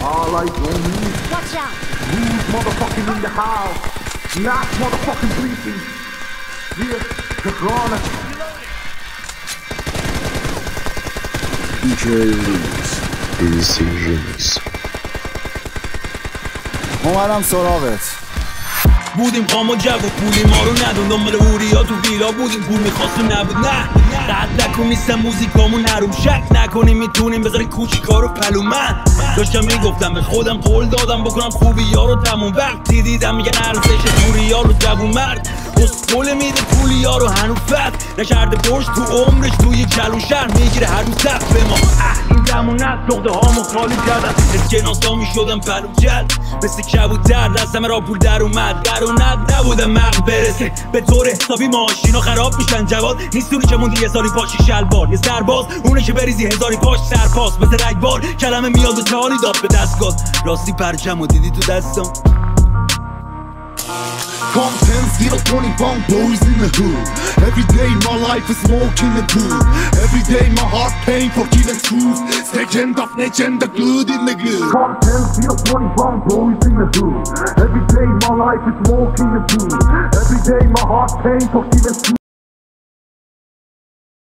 All eyes on me. Watch out. Who's motherfucking in the house? Not motherfucking briefing. Here, the corner. DJ Reese DC Remix. اومدم سراغت. بودیم قام و جو و پولی ما رو ندون دنبال هوریا تو ویلا بودیم پول میخواست و نبود نه قد نکن نیستم موزیکامون نروم شک نکنیم میتونیم بذاریم کوچیکا رو پلو من داشتم میگفتم به خودم قول دادم بکنم خوبی ها رو تموم وقتی دیدم میگن ارزش پوریا رو جوون مرد قول میده پولی ها رو هنو فت نکرده برش تو عمرش توی کلون شهر میگیره هر روز دفت به ما این زمون نه سخته هامو خالی کردم اسکناسا میشدم پلو جد مثل کبوتر دستم را پول در اومد درونت نبودم مغل برسه به طور حسابی ماشینا خراب میشن جواد نیستونی که موندی یه سالی پاشی شلوار یه سرباز اونه که بریزی هزاری پاش سرپاس مثل رگبار کلمه میاد و تانی داد به دستگاه راستی پرچم و دیدی تو دستم Come 10-0-20 pound boys in the hood. Every day my life is smoking the good. Every day my heart pain for killing truth. Second of legend, the good in the good. Come 10-0-20 pound boys in the hood. Every day my life is smoking the good. Every day my heart pain for killing truth.